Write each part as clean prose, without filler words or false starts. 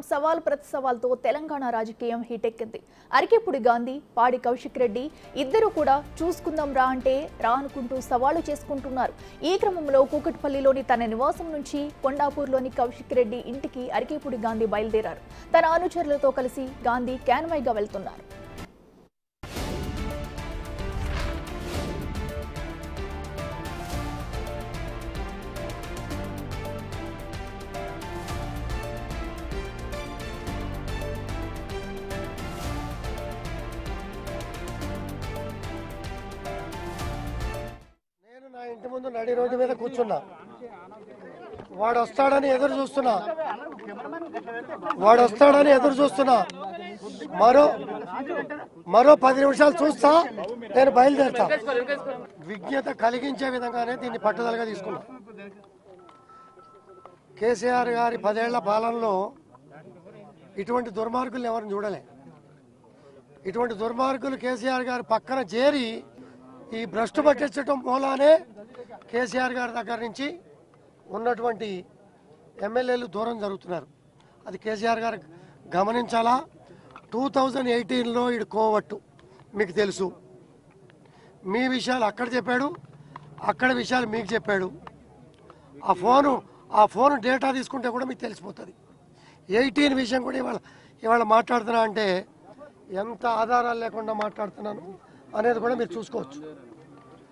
సవాల్ ప్రతి సవాల్తో తెలంగాణ రాజకీయం హీటెక్కింది. అరికెపుడి గాంధీ, పాడి కౌశిక్ రెడ్డి ఇద్దరు కూడా చూసుకుందాం రా అంటే రా అనుకుంటూ సవాలు చేసుకుంటున్నారు. ఈ క్రమంలో కూకట్పల్లిలోని తన నివాసం నుంచి కొండాపూర్లోని కౌశిక్ రెడ్డి ఇంటికి అరికెపుడి గాంధీ బయలుదేరారు. తన అనుచరులతో కలిసి గాంధీ క్యాన్వాయ్గా వెళ్తున్నారు. నా ఇంటి ముందు నడి రోడ్డు మీద కూర్చున్నా. వాడు వస్తాడని ఎదురు చూస్తున్నా. మరో 10 నిమిషాలు చూస్తా, నేను బయలుదేరుతా. విజ్ఞత కలిగించే విధంగానే దీన్ని పట్టుదలగా తీసుకున్నా. కేసీఆర్ గారి 10 ఏళ్ల పాలనలో ఇటువంటి దుర్మార్గులు ఎవరిని చూడలే. ఇటువంటి దుర్మార్గులు కేసీఆర్ గారి పక్కన చేరి ఈ భ్రష్టు పట్టించడం మూలానే కేసీఆర్ గారి దగ్గర నుంచి ఉన్నటువంటి ఎమ్మెల్యేలు దూరం జరుగుతున్నారు. అది కేసీఆర్ గారు గమనించాలా. 2018లో ఇడు కోవట్టు మీకు తెలుసు. మీ విషయాలు అక్కడ చెప్పాడు, అక్కడ విషయాలు మీకు చెప్పాడు. ఆ ఫోను డేటా తీసుకుంటే కూడా మీకు తెలిసిపోతుంది. 18 విషయం కూడా ఇవాళ మాట్లాడుతున్నా అంటే ఎంత ఆధారాలు లేకుండా మాట్లాడుతున్నాను అనేది కూడా మీరు చూసుకోవచ్చు.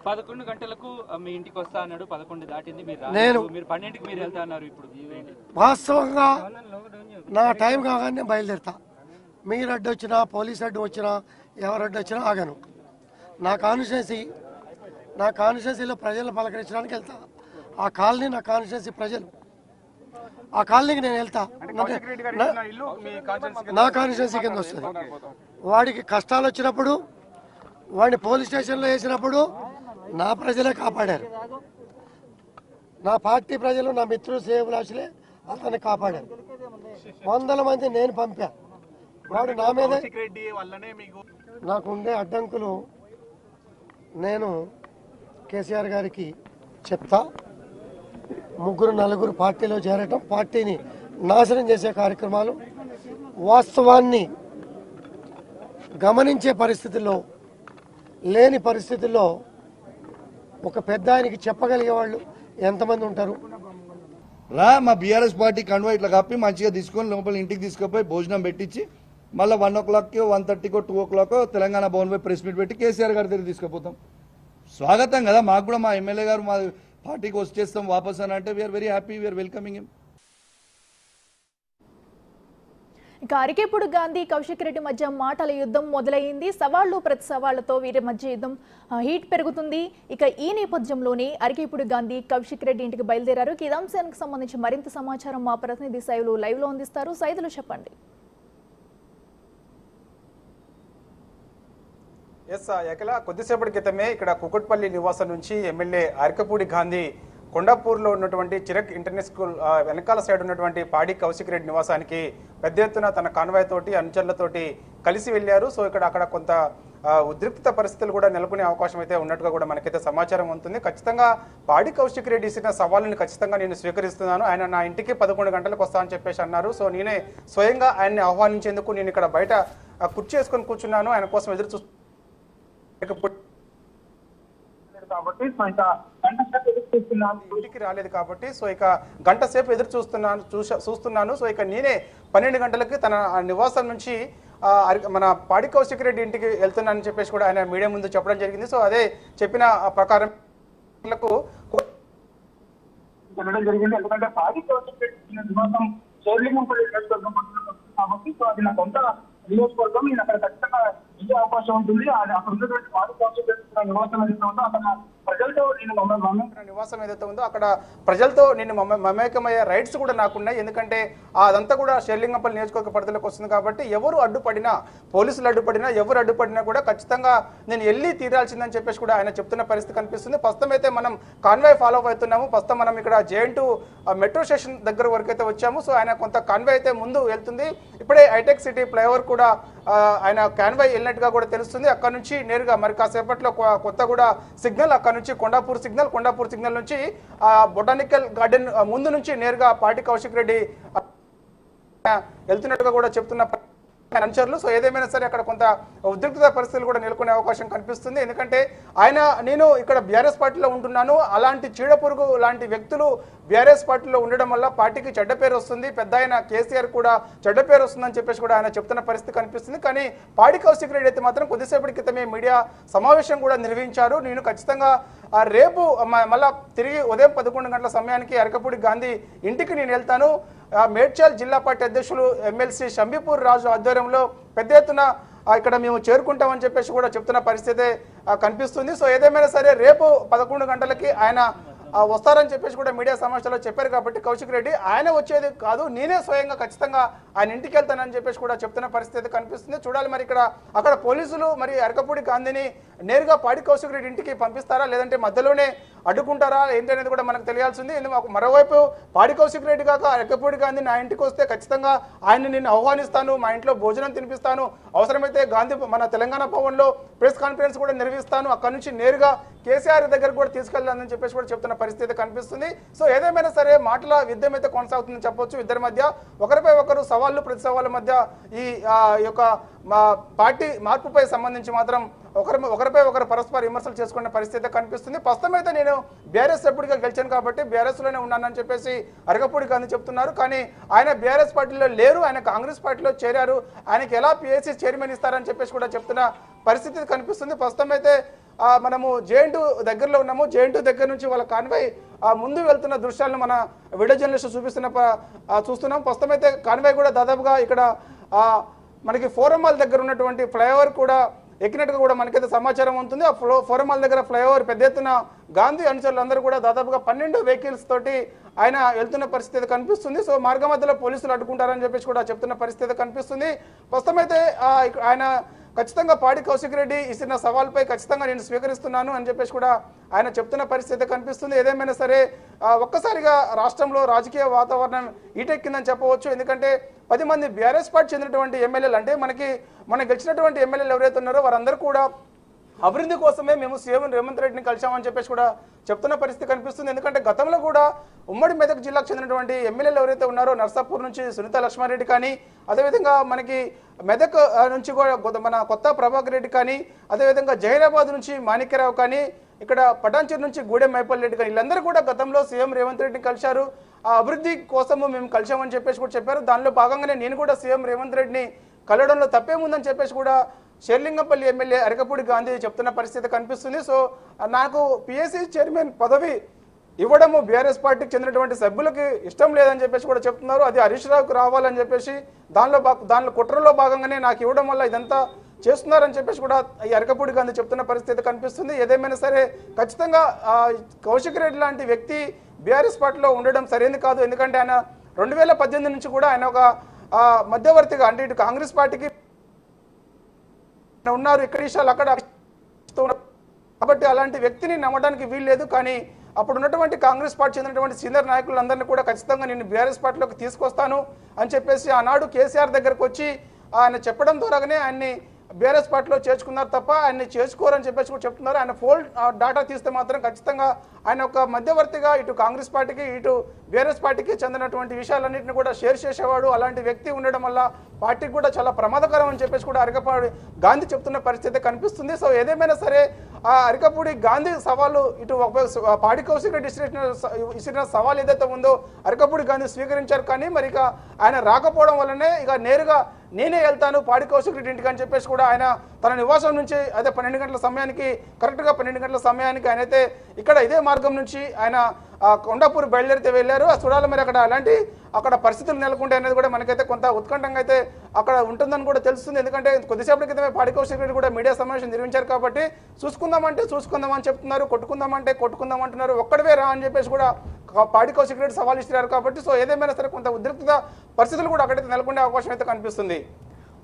11 గంటలకు మీ ఇంటికి వస్తా అన్నాడు. 11 దాటింది. మీరు 12కి మీరు వెళ్తా అన్నారు. ఇప్పుడు వాస్తవంగా నా టైం కాగానే నేను బయలుదేరుతా. మీరు అడ్డు వచ్చినా, పోలీస్ అడ్డు వచ్చినా, ఎవరు అడ్డు వచ్చినా ఆగను. నా కాన్స్టిట్యున్సీలో ప్రజలను పలకరించడానికి వెళ్తా. ఆ కాలనీ నా కాన్స్టిట్యున్సీ ప్రజలు. ఆ కాలనీకి నేను వెళ్తా. నా కాన్స్టిట్యున్సీ కింద వస్తుంది. వాడికి కష్టాలు వచ్చినప్పుడు, వాడిని పోలీస్ స్టేషన్లో వేసినప్పుడు నా ప్రజలే కాపాడారు. నా పార్టీ ప్రజలు, నా మిత్రులు, శ్రేయోభిలాషులే అతన్ని కాపాడారు. 100 మంది నేను పంపా. వాడు నా మీద నాకుండే అడ్డంకులు నేను కేసీఆర్ గారికి చెప్తా. 3-4 పార్టీలో చేరటం, పార్టీని నాశనం చేసే కార్యక్రమాలు, వాస్తవాన్ని గమనించే పరిస్థితుల్లో లేని పరిస్థితుల్లో ఒక పెద్ద ఆయనకి చెప్పగలిగే వాళ్ళు ఎంతమంది ఉంటారు? రా మా బీఆర్ఎస్ పార్టీ కన్వా ఇట్లా కప్పి మంచిగా తీసుకొని లోపల ఇంటికి తీసుకుపోయి భోజనం పెట్టించి మళ్ళీ 1 o'clockకి 1:30కో 2 o'clock తెలంగాణ భవన్ పై ప్రెస్ మీట్ పెట్టి కేసీఆర్ గారి దగ్గర తీసుకుపోతాం. స్వాగతం కదా మాకు కూడా. మా ఎమ్మెల్యే గారు మా పార్టీకి వచ్చేస్తాం వాపస్ అని అంటే we are very happy, we are welcoming him. ఇక అరికెపుడి గాంధీ, కౌశిక్ రెడ్డి మధ్య మాటల యుద్ధం మొదలైంది. సవాళ్లు ప్రతి సవాళ్లతో వీరి మధ్య యుద్ధం హీట్ పెరుగుతుంది. ఇక ఈ నేపథ్యంలోనే అరికెపుడి గాంధీ, కౌశిక్ రెడ్డి ఇంటికి బయలుదేరారు. ఈ అంశానికి సంబంధించి మరింత సమాచారం మా ప్రతినిధి సైదులు లైవ్లో అందిస్తారు. సైదులు చెప్పండి. కొద్దిసేపటి క్రితమే ఇక్కడ కూకట్పల్లి నివాసం నుంచి ఎమ్మెల్యే అరికెపుడి గాంధీ కొండాపూర్లో ఉన్నటువంటి చిరక్ ఇంటర్నేషనల్ స్కూల్ వెనకాల సైడ్ ఉన్నటువంటి పాడి కౌశిక్ రెడ్డి నివాసానికి పెద్ద ఎత్తున తన కాన్వాయ్ తోటి అనుచరులతోటి కలిసి వెళ్ళారు. సో అక్కడ కొంత ఉద్రిక్త పరిస్థితులు కూడా నెలకొనే అవకాశం అయితే ఉన్నట్టుగా కూడా మనకైతే సమాచారం ఉంటుంది. ఖచ్చితంగా పాడి కౌశిక్ రెడ్డి ఇచ్చిన సవాళ్ళని ఖచ్చితంగా నేను స్వీకరిస్తున్నాను. ఆయన నా ఇంటికి 11 గంటలకు వస్తా అని చెప్పేసి అన్నారు. సో నేనే స్వయంగా ఆయన్ని ఆహ్వానించేందుకు నేను ఇక్కడ బయట కుర్చీ వేసుకొని కూర్చున్నాను. ఆయన కోసం ఎదురు చూస్తున్నాను. ఇంటికి రాలేదు కాబట్టి సో ఇక గంట సేపు ఎదురు చూస్తున్నాను. సో ఇక నేనే 12 గంటలకి తన నివాసం నుంచి మన పాడి కౌశిక్ రెడ్డి ఇంటికి వెళ్తున్నానని చెప్పేసి కూడా ఆయన మీడియా ముందు చెప్పడం జరిగింది. సో అదే చెప్పిన ప్రకారం జరిగింది. ఎందుకంటే పాడి కౌశిక్ రెడ్డి నివాసం కాబట్టి సో అది నా సొంత నియోజకవర్గం. నేను అక్కడ ఖచ్చితంగా వెళ్ళే అవకాశం ఉంటుంది. అక్కడ ఉన్నటువంటి పాడి కౌశిక్ రెడ్డి నివాసం ఏదైతే ఉందో అక్కడ ప్రజలతో నివాసం ఏదైతే ఉందో అక్కడ ప్రజలతో నేను మమేకమయ్యే రైట్స్ కూడా నాకున్నాయి. ఎందుకంటే అదంతా కూడా షెర్లింగంపల్లి నియోజకవర్గ పరిధిలోకి వస్తుంది కాబట్టి ఎవరు అడ్డుపడినా, పోలీసులు అడ్డుపడినా, ఎవరు అడ్డుపడినా కూడా ఖచ్చితంగా నేను వెళ్ళి తీరాల్సిందని చెప్పేసి కూడా ఆయన చెప్తున్న పరిస్థితి కనిపిస్తుంది. ప్రస్తుతం అయితే మనం కాన్వాయ్ ఫాలో అవుతున్నాము. ప్రస్తుతం మనం ఇక్కడ JN2 మెట్రో స్టేషన్ దగ్గర వరకు అయితే వచ్చాము. సో ఆయన కొంత కాన్వాయ్ అయితే ముందు వెళ్తుంది. ఇప్పుడే హైటెక్ సిటీ ఫ్లైఓవర్ కూడా ఆయన కాన్వాయ్ వెళ్ళినట్టుగా కూడా తెలుస్తుంది. అక్కడ నుంచి నేరుగా మరి కాసేపట్లో కొత్తగూడ సిగ్నల్, అక్కడ నుంచి కొండాపూర్ సిగ్నల్ నుంచి బొటానికల్ గార్డెన్ ముందు నుంచి నేరుగా పాటి కౌశిక్ రెడ్డి వెళ్తున్నట్టుగా కూడా చెప్తున్న అనుచరులు. సో ఏదేమైనా సరే అక్కడ కొంత ఉద్రిక్తత పరిస్థితులు కూడా నెలకొనే అవకాశం కనిపిస్తుంది. ఎందుకంటే నేను ఇక్కడ బీఆర్ఎస్ పార్టీలో ఉంటున్నాను, అలాంటి చీడపురుగు లాంటి వ్యక్తులు బీఆర్ఎస్ పార్టీలో ఉండడం వల్ల పార్టీకి చెడ్డ పేరు వస్తుంది, పెద్ద ఆయన కేసీఆర్ కూడా చెడ్డ పేరు వస్తుందని చెప్పేసి కూడా ఆయన చెప్తున్న పరిస్థితి కనిపిస్తుంది. కానీ పాడి కౌశిక్ రెడ్డి అయితే మాత్రం కొద్దిసేపటి క్రితమే మీడియా సమావేశం కూడా నిర్వహించారు. నేను ఖచ్చితంగా రేపు మళ్ళా తిరిగి ఉదయం 11 గంటల సమయానికి అరకపూడి గాంధీ ఇంటికి నేను వెళ్తాను. మేడ్చల్ జిల్లా పార్టీ అధ్యక్షులు ఎమ్మెల్సీ షంబీపూర్ రాజు ఆధ్వర్యంలో పెద్ద ఎత్తున ఇక్కడ మేము చేరుకుంటామని చెప్పేసి కూడా చెప్తున్న పరిస్థితి కనిపిస్తుంది. సో ఏదేమైనా సరే రేపు 11 గంటలకి ఆయన వస్తారని చెప్పేసి కూడా మీడియా సమావేశంలో చెప్పారు. కాబట్టి కౌశిక్ రెడ్డి ఆయన వచ్చేది కాదు, నేనే స్వయంగా ఖచ్చితంగా ఆయన ఇంటికి వెళ్తానని చెప్పేసి కూడా చెప్తున్న పరిస్థితి కనిపిస్తుంది. చూడాలి మరి అక్కడ పోలీసులు మరి అరకపూడి గాంధీని నేరుగా పాడి కౌశిక్ రెడ్డి ఇంటికి పంపిస్తారా, లేదంటే మధ్యలోనే అడ్డుకుంటారా ఏంటనేది కూడా మనకు తెలియాల్సింది. మరోవైపు పాడి కౌశిక్ రెడ్డి కాక అరకపూడి గాంధీ నా ఇంటికి వస్తే ఖచ్చితంగా ఆయన నేను ఆహ్వానిస్తాను, మా ఇంట్లో భోజనం తినిపిస్తాను, అవసరమైతే గాంధీ మన తెలంగాణ భవన్లో ప్రెస్ కాన్ఫరెన్స్ కూడా నిర్వహిస్తాను, అక్కడ నుంచి నేరుగా కేసీఆర్ దగ్గర కూడా తీసుకెళ్లాలని చెప్పేసి కూడా చెప్తున్న పరిస్థితి కనిపిస్తుంది. సో ఏదేమైనా సరే మాటల యుద్ధం అయితే కొనసాగుతుందని చెప్పొచ్చు. ఇద్దరి మధ్య ఒకరిపై ఒకరు సవాళ్లు ప్రతి సవాళ్ళ మధ్య ఈ యొక్క పార్టీ మార్పుపై సంబంధించి మాత్రం ఒకరిపై ఒకరు పరస్పర విమర్శలు చేసుకునే పరిస్థితి కనిపిస్తుంది. ప్రస్తుతం అయితే నేను బీఆర్ఎస్ సభ్యుడిగా గెలిచాను కాబట్టి బీఆర్ఎస్ లోనే ఉన్నానని చెప్పేసి అరకపూడి గాంధీ చెప్తున్నారు. కానీ ఆయన బీఆర్ఎస్ పార్టీలో లేరు, ఆయన కాంగ్రెస్ పార్టీలో చేరారు, ఆయనకి ఎలా పిఎస్సీ చైర్మన్ ఇస్తారని చెప్పేసి కూడా చెప్తున్న పరిస్థితి కనిపిస్తుంది. ప్రస్తుతం అయితే మనము జేఎన్టీ దగ్గరలో ఉన్నాము. జేఎన్టీ దగ్గర నుంచి వాళ్ళ కాన్వాయ్ ముందు వెళ్తున్న దృశ్యాలను మన వీడియో జర్నలిస్ట్ చూస్తున్నాం. ప్రస్తుతం అయితే కాన్వాయ్ కూడా దాదాపుగా ఇక్కడ మనకి ఫోరం మాల్ దగ్గర ఉన్నటువంటి ఫ్లైఓవర్ కూడా ఎక్కినట్టుగా కూడా మనకైతే సమాచారం ఉంటుంది. ఆ ఫోరం మాల్ దగ్గర ఫ్లైఓవర్ పెద్ద ఎత్తున గాంధీ అనుచరులందరూ కూడా దాదాపుగా 12 వెహికల్స్ తోటి ఆయన వెళ్తున్న పరిస్థితి కనిపిస్తుంది. సో మార్గ మధ్యలో పోలీసులు అడ్డుకుంటారని చెప్పేసి కూడా చెప్తున్న పరిస్థితి కనిపిస్తుంది. ప్రస్తుతం అయితే ఆయన ఖచ్చితంగా పాడి కౌశిక్ రెడ్డి ఇచ్చిన సవాల్పై ఖచ్చితంగా నేను స్వీకరిస్తున్నాను అని చెప్పేసి కూడా ఆయన చెప్తున్న పరిస్థితి కనిపిస్తుంది. ఏదేమైనా సరే ఒక్కసారిగా రాష్ట్రంలో రాజకీయ వాతావరణం ఈటెక్కిందని చెప్పవచ్చు. ఎందుకంటే 10 మంది బీఆర్ఎస్ పార్టీ చెందినటువంటి ఎమ్మెల్యేలు, అంటే మన గెలిచినటువంటి ఎమ్మెల్యేలు ఎవరైతే ఉన్నారో వారందరూ కూడా అభివృద్ధి కోసమే మేము సీఎం రేవంత్ రెడ్డిని కలిసామని చెప్పేసి కూడా చెప్తున్న పరిస్థితి కనిపిస్తుంది. ఎందుకంటే గతంలో కూడా ఉమ్మడి మెదక్ జిల్లాకు చెందినటువంటి ఎమ్మెల్యేలు ఎవరైతే ఉన్నారో నర్సాపూర్ నుంచి సునీత లక్ష్మారెడ్డి కానీ, అదేవిధంగా మనకి మెదక్ నుంచి కూడా మన కొత్త ప్రభాకర్ రెడ్డి కానీ, అదేవిధంగా జహీరాబాద్ నుంచి మాణిక్యరావు కానీ, ఇక్కడ పటాన్చేరు నుంచి గూడెం మైపల్ రెడ్డి కానీ, వీళ్ళందరూ కూడా గతంలో సీఎం రేవంత్ రెడ్డిని కలిశారు. ఆ అభివృద్ధి కోసము మేము కలిసామని చెప్పేసి కూడా చెప్పారు. దానిలో భాగంగానే నేను కూడా సీఎం రేవంత్ రెడ్డిని కలవడంలో తప్పేముందని చెప్పేసి కూడా షేర్లింగంపల్లి ఎమ్మెల్యే అరకపూడి గాంధీ చెప్తున్న పరిస్థితి కనిపిస్తుంది. సో నాకు పిఎస్సీ చైర్మన్ పదవి ఇవ్వడము బీఆర్ఎస్ పార్టీకి చెందినటువంటి సభ్యులకి ఇష్టం లేదని చెప్పేసి కూడా చెప్తున్నారు. అది హరీష్ రావుకి రావాలని చెప్పేసి దానిలో కుట్రలో భాగంగానే నాకు ఇవ్వడం వల్ల ఇదంతా చేస్తున్నారని చెప్పేసి కూడా ఈ అరకపూడి గాంధీ చెప్తున్న పరిస్థితి కనిపిస్తుంది. ఏదేమైనా సరే ఖచ్చితంగా కౌశిక్ రెడ్డి లాంటి వ్యక్తి బీఆర్ఎస్ పార్టీలో ఉండడం సరైనది కాదు. ఎందుకంటే ఆయన 2018 నుంచి కూడా ఆయన ఒక మధ్యవర్తిగా, అంటే ఇటు కాంగ్రెస్ పార్టీకి ఉన్నారు, ఇక్కడ విషయాలు అక్కడ, కాబట్టి అలాంటి వ్యక్తిని నమ్మడానికి వీల్లేదు. కానీ అప్పుడు ఉన్నటువంటి కాంగ్రెస్ పార్టీ చెందినటువంటి సీనియర్ నాయకులందరినీ కూడా ఖచ్చితంగా నేను బీఆర్ఎస్ పార్టీలోకి తీసుకొస్తాను అని చెప్పేసి ఆనాడు కేసీఆర్ దగ్గరకు వచ్చి ఆయన చెప్పడం ద్వారానే ఆయన్ని బీఆర్ఎస్ పార్టీలో చేర్చుకున్నారు తప్ప ఆయన్ని చేసుకోరని చెప్పేసి కూడా చెప్తున్నారు. ఆయన ఫోల్ డాటా తీస్తే మాత్రం ఖచ్చితంగా ఆయన ఒక మధ్యవర్తిగా ఇటు కాంగ్రెస్ పార్టీకి ఇటు బీఆర్ఎస్ పార్టీకి చెందినటువంటి విషయాలన్నింటినీ కూడా షేర్ చేసేవాడు. అలాంటి వ్యక్తి ఉండడం వల్ల పార్టీకి కూడా చాలా ప్రమాదకరం అని చెప్పేసి కూడా అరకపూడి గాంధీ చెప్తున్న పరిస్థితి కనిపిస్తుంది. సో ఏదేమైనా సరే అరకపూడి గాంధీ సవాలు ఇటు పాడి కౌశిక్ రెడ్డి ఇచ్చిన సవాల్ ఏదైతే ఉందో అరకపూడి గాంధీ స్వీకరించారు. కానీ మరి ఇక ఆయన రాకపోవడం వల్లనే ఇక నేరుగా నేనే వెళ్తాను పాడి కౌశిక్ రెడ్డి ఇంటికి అని చెప్పేసి కూడా ఆయన తన నివాసం నుంచి అదే 12 గంటల సమయానికి కరెక్ట్గా 12 గంటల సమయానికి ఆయనైతే ఇక్కడ ఇదే మార్గం నుంచి ఆయన కొండాపూర్ బయలుదేరితే వెళ్ళారు. చూడాలి మరి అక్కడ పరిస్థితులు నెలకొంటాయి అనేది కూడా మనకైతే కొంత ఉత్కంఠంగా అయితే అక్కడ ఉంటుందని కూడా తెలుస్తుంది. ఎందుకంటే కొద్దిసేపటి క్రితమే పాడి కౌశిక్ రెడ్డి కూడా మీడియా సమావేశం నిర్వహించారు. కాబట్టి చూసుకుందామని చెప్తున్నారు, కొట్టుకుందాం అంటున్నారు, ఒక్కడివే రా అని చెప్పేసి కూడా పాడి కౌశిక్ రెడ్డి సవాల్ ఇస్తున్నారు. కాబట్టి సో ఏదేమైనా సరే కొంత ఉద్రిక్తత పరిస్థితులు కూడా అక్కడైతే నెలకొండే అవకాశం అయితే కనిపిస్తుంది.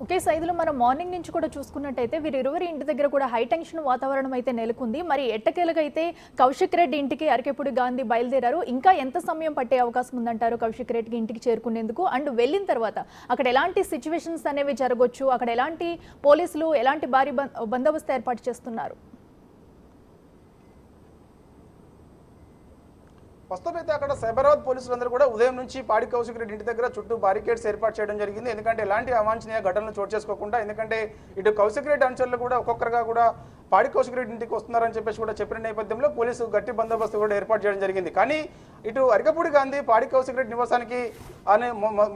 ఓకే సైదులు, మనం మార్నింగ్ నుంచి కూడా చూసుకున్నట్టయితే వీరిరువురి ఇంటి దగ్గర కూడా హై టెన్షన్ వాతావరణం అయితే నెలకొంది. మరి ఎట్టకేలుగా అయితే కౌశిక్ రెడ్డి ఇంటికి అరకపూడి గాంధీ బయలుదేరారు. ఇంకా ఎంత సమయం పట్టే అవకాశం ఉందంటారు కౌశిక్ రెడ్డికి ఇంటికి చేరుకునేందుకు? అండ్ వెళ్ళిన తర్వాత అక్కడ ఎలాంటి సిచ్యువేషన్స్ అనేవి జరగవచ్చు, అక్కడ ఎలాంటి పోలీసులు ఎలాంటి భారీ బందోబస్తు ఏర్పాటు చేస్తున్నారు? ప్రస్తుతం అయితే అక్కడ సైబరాబాద్ పోలీసులందరూ కూడా ఉదయం నుంచి పాడి కౌశిక్ రెడ్డి ఇంటి దగ్గర చుట్టూ బారికేడ్స్ ఏర్పాటు చేయడం జరిగింది. ఎందుకంటే ఎలాంటి అవాంఛనీయ ఘటనలు చోటు చేసుకోకుండా, ఎందుకంటే ఇటు కౌశిక్ రెడ్డి అనుచరులు కూడా ఒక్కొక్కరుగా కూడా పాడి కౌశిక్ రెడ్డి ఇంటికి వస్తున్నారని చెప్పేసి కూడా చెప్పిన నేపథ్యంలో పోలీసు గట్టి బందోబస్తు కూడా ఏర్పాటు చేయడం జరిగింది. కానీ ఇటు అరికపూడి గాంధీ పాడి కౌశిక్ రెడ్డి నివాసానికి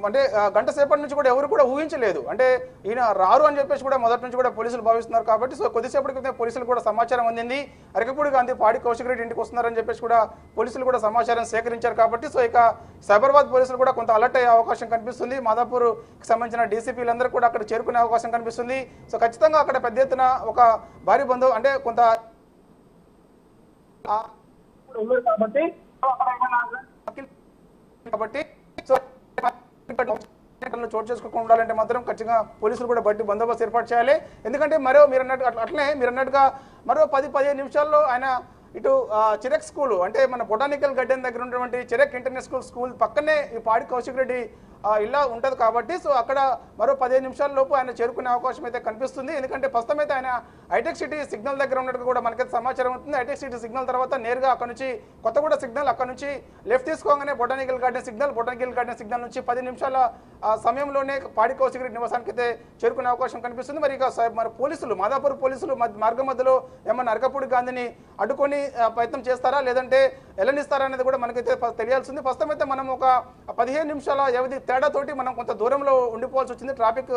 అంటే గంట సేపటి నుంచి కూడా ఎవరు కూడా ఊహించలేదు. అంటే ఈయన రారు అని చెప్పేసి కూడా మొదటి నుంచి కూడా పోలీసులు భావిస్తున్నారు. కాబట్టి సో కొద్దిసేపటి క్రితం పోలీసులు కూడా సమాచారం అందింది, అరికపూడి గాంధీ పాడి కౌశిక్ రెడ్డి ఇంటికి వస్తున్నారని చెప్పేసి కూడా పోలీసులు కూడా సమాచారం సేకరించారు. కాబట్టి సో ఇక సైబరాబాద్ పోలీసులు కూడా కొంత అలర్ట్ అయ్యే అవకాశం కనిపిస్తుంది. మాదాపూర్కి సంబంధించిన డీసీపీలందరూ కూడా అక్కడ చేరుకునే అవకాశం కనిపిస్తుంది. సో ఖచ్చితంగా అక్కడ పెద్ద ఎత్తున ఒక భారీ బంధువు అంటే కొంత కాబట్టి సో చోటు చేసుకోకుండా ఉండాలంటే మాత్రం ఖచ్చితంగా పోలీసులు కూడా బట్టి బందోబస్తు ఏర్పాటు చేయాలి. ఎందుకంటే మీరు అన్నట్టుగా మరో 10-15 నిమిషాల్లో ఆయన ఇటు చిరక్ స్కూల్ అంటే మన బొటానికల్ గార్డెన్ దగ్గర ఉన్నటువంటి చిరక్ ఇంటర్నేషనల్ స్కూల్ పక్కనే ఈ పాడి కౌశిక్ రెడ్డి ఇలా ఉంటుంది. కాబట్టి సో అక్కడ మరో 15 నిమిషాల లోపు ఆయన చేరుకునే అవకాశం అయితే కనిపిస్తుంది. ఎందుకంటే ప్రస్తుతం అయితే ఆయన హైటెక్ సిటీ సిగ్నల్ దగ్గర ఉన్నట్టు కూడా మనకైతే సమాచారం ఉంటుంది. హైటెక్ సిటీ సిగ్నల్ తర్వాత నేరుగా అక్కడ నుంచి కొత్తగూడ సిగ్నల్, అక్కడ నుంచి లెఫ్ట్ తీసుకోగానే బొటానికల్ గార్డెన్ సిగ్నల్ నుంచి 10 నిమిషాల సమయంలోనే పాడి కౌశిక్ రెడ్డి నివాసానికి అయితే చేరుకునే అవకాశం కనిపిస్తుంది. మరి ఇక మరి పోలీసులు మాదాపూర్ పోలీసులు మార్గం మధ్యలో ఏమన్నా అరకపూడి గాంధీని అడ్డుకొని ప్రయత్నం చేస్తారా లేదంటే ఎల్లనిస్తారా అనేది కూడా మనకైతే తెలియాల్సింది. ప్రస్తుతం అయితే మనం ఒక 15 నిమిషాల వ్యవధి తేడాతోటి మనం కొంత దూరంలో ఉండిపోవాల్సి వచ్చింది ట్రాఫిక్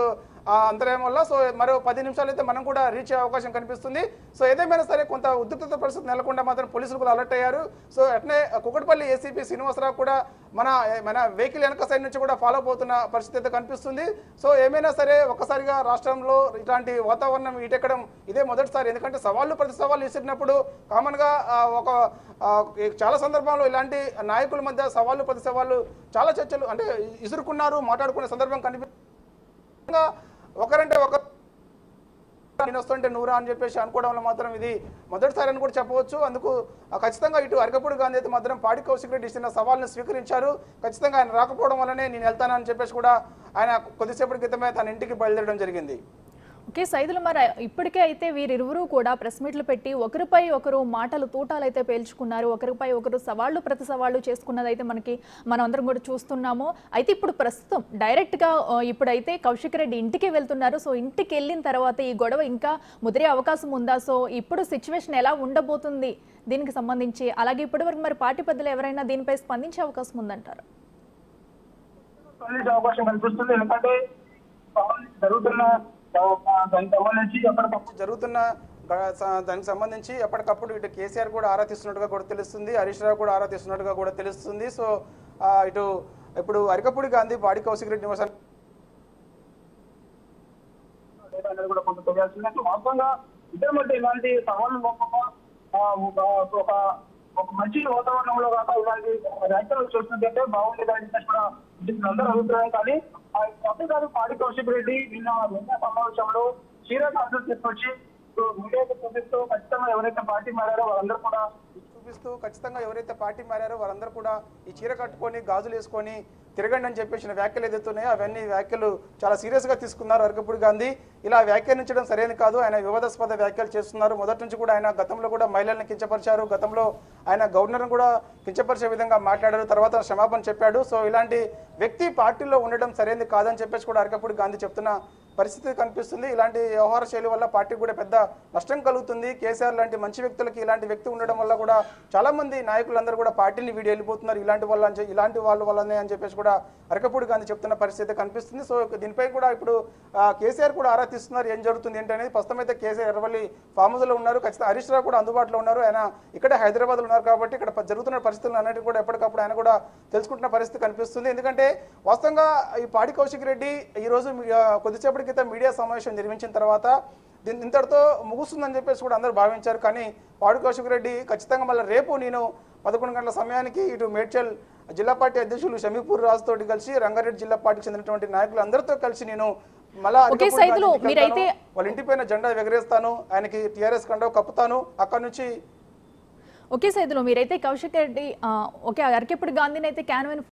అంతరాయం వల్ల. సో మరో 10 నిమిషాలు అయితే మనం కూడా రీచ్ అయ్యే అవకాశం కనిపిస్తుంది. సో ఏదేమైనా సరే కొంత ఉద్రిక్తత పరిస్థితి నెలకొండా మాత్రం పోలీసులు కూడా అలర్ట్ అయ్యారు. సో అట్నే కుకట్పల్లి ఏసీపీ శ్రీనివాసరావు కూడా మన వెహికల్ వెనక సైడ్ నుంచి కూడా ఫాలో అవుతున్న పరిస్థితి అయితే కనిపిస్తుంది. సో ఏమైనా సరే ఒక్కసారిగా రాష్ట్రంలో ఇట్లాంటి వాతావరణం ఇటెక్కడం ఇదే మొదటిసారి. ఎందుకంటే ప్రతి సవాళ్ళు విసిరినప్పుడు కామన్గా చాలా సందర్భంలో ఇలాంటి నాయకుల మధ్య ప్రతి సవాళ్ళు చాలా చర్చలు అంటే ఇసురుకున్నారు, మాట్లాడుకునే సందర్భం కనిపిస్తుంది. ఒకరంటే ఒకరు నేను వస్తుంటే నూరా అని చెప్పేసి అనుకోవడంలో మాత్రం ఇది మొదటిసారి అని కూడా చెప్పవచ్చు. అందుకు ఖచ్చితంగా ఇటు అరకపూడి గాంధీ అయితే మాత్రం పాడి కౌశిక్ రెడ్డి ఇచ్చిన సవాల్ని స్వీకరించారు. ఖచ్చితంగా ఆయన రాకపోవడం వల్లనే నేను వెళ్తానని చెప్పేసి కూడా ఆయన కొద్దిసేపటి క్రితమే తన ఇంటికి బయలుదేరడం జరిగింది. ఓకే సైదులు, మరి ఇప్పటికే అయితే వీరిరువురు కూడా ప్రెస్ మీట్లు పెట్టి ఒకరిపై ఒకరు తూటాలు అయితే పేల్చుకున్నారు, ఒకరిపై ఒకరు ప్రతి సవాళ్ళు చేసుకున్నది అయితే మనం అందరం కూడా చూస్తున్నాము. అయితే ఇప్పుడు ప్రస్తుతం డైరెక్ట్గా ఇప్పుడైతే కౌశిక్ రెడ్డి ఇంటికి వెళ్తున్నారు. సో ఇంటికి వెళ్ళిన తర్వాత ఈ గొడవ ఇంకా ముదిరే అవకాశం ఉందా? సో ఇప్పుడు సిచ్యువేషన్ ఎలా ఉండబోతుంది దీనికి సంబంధించి? అలాగే ఇప్పటివరకు మరి పార్టీ పెద్దలు ఎవరైనా దీనిపై స్పందించే అవకాశం ఉందంటారు? అవకాశం కనిపిస్తుంది. ఎందుకంటే దానికి సంబంధించి ఎప్పటికప్పుడు ఇటు కేసీఆర్ కూడా ఆరా తీస్తున్నట్టుగా కూడా తెలుస్తుంది, హరీష్ రావు కూడా ఆరా తీస్తున్నట్టుగా కూడా తెలుస్తుంది. సో ఇటు ఇప్పుడు అరకపూడి గాంధీ పాడి కౌశిక్ రెడ్డి నివాసాన్ని కూడా కొంత తెలియాల్సిందంటే వాస్తవంగా ఇద్దరి మధ్య ఇలాంటి సవాళ్ళు ఒక మంచి వాతావరణంలో కాక ఇలాంటి వ్యాఖ్యలు చూసినట్టయితే బాగుండేదని కూడా అందరూ అభిప్రాయం. కానీ అంతేకాదు పాడి కౌశిక్ రెడ్డి నిన్న సమావేశంలో చీరను అర్థం తీసుకొచ్చి మీడియాకు చూపిస్తూ ఖచ్చితంగా ఎవరైతే పార్టీ మారారో వాళ్ళందరూ కూడా ఈ చీర కట్టుకొని గాజులు వేసుకొని తిరగండి అని చెప్పేసిన వ్యాఖ్యలు ఏదైతున్నాయో అవన్నీ వ్యాఖ్యలు చాలా సీరియస్గా తీసుకున్నారు అరకపూడి గాంధీ. ఇలా వ్యాఖ్యానించడం సరైనది కాదు, ఆయన వివాదాస్పద వ్యాఖ్యలు చేస్తున్నారు. మొదటి నుంచి కూడా ఆయన గతంలో కూడా మహిళలను కించపరిచారు, గతంలో ఆయన గవర్నర్ను కూడా కించపరిచే విధంగా మాట్లాడారు, తర్వాత క్షమాపణ చెప్పాడు. సో ఇలాంటి వ్యక్తి పార్టీలో ఉండడం సరైనది కాదని చెప్పేసి కూడా అరకపూడి గాంధీ చెప్తున్న పరిస్థితి కనిపిస్తుంది. ఇలాంటి వ్యవహార శైలి వల్ల పార్టీకి కూడా పెద్ద నష్టం కలుగుతుంది. కేసీఆర్ లాంటి మంచి వ్యక్తులకి ఇలాంటి వ్యక్తి ఉండడం వల్ల కూడా చాలా మంది నాయకులందరూ కూడా పార్టీని వీడి వెళ్ళిపోతున్నారు ఇలాంటి వాళ్ళ వల్లనే అని చెప్పేసి కూడా అరకపూడి గాంధీ చెప్తున్న పరిస్థితి కనిపిస్తుంది. సో దీనిపై కూడా ఇప్పుడు కేసీఆర్ కూడా ఆరా తీస్తున్నారు ఏం జరుగుతుంది ఏంటనేది. ప్రస్తుతం అయితే కేసీఆర్ ఎర్రవల్లి ఫామ్ హౌస్లో ఉన్నారు, ఖచ్చితంగా హరీష్ రావు కూడా అందుబాటులో ఉన్నారు. ఆయన ఇక్కడే హైదరాబాద్లో ఉన్నారు కాబట్టి ఇక్కడ జరుగుతున్న పరిస్థితులు అన్నిటి కూడా ఎప్పటికప్పుడు ఆయన కూడా తెలుసుకుంటున్న పరిస్థితి కనిపిస్తుంది. ఎందుకంటే వాస్తవంగా ఈ పాడి కౌశిక్ రెడ్డి ఈరోజు కొద్దిసేపటి క్రితం మీడియా సమావేశం నిర్వహించిన తర్వాత ఇంతటితో ముగుస్తుందని చెప్పేసి కూడా అందరూ భావించారు. కానీ పాడి కౌశిక్ రెడ్డి ఖచ్చితంగా మళ్ళీ రేపు నేను 11 గంటల సమయానికి ఇటు మేడ్చల్ జిల్లా పార్టీ అధ్యక్షులు షమీపూర్ రాజు తోటి కలిసి రంగారెడ్డి జిల్లా పార్టీకి చెందినటువంటి నాయకులు అందరితో కలిసి నేను మళ్ళా వాళ్ళ ఇంటిపైన జెండా ఎగరేస్తాను, ఆయనకి టీఆర్ఎస్ కండవ కప్పుతాను. అక్కడ నుంచి ఓకే సైదులు, మీరైతే కౌశిక్ రెడ్డి అరకపూడి గాంధీని అయితే క్యాన్వెన్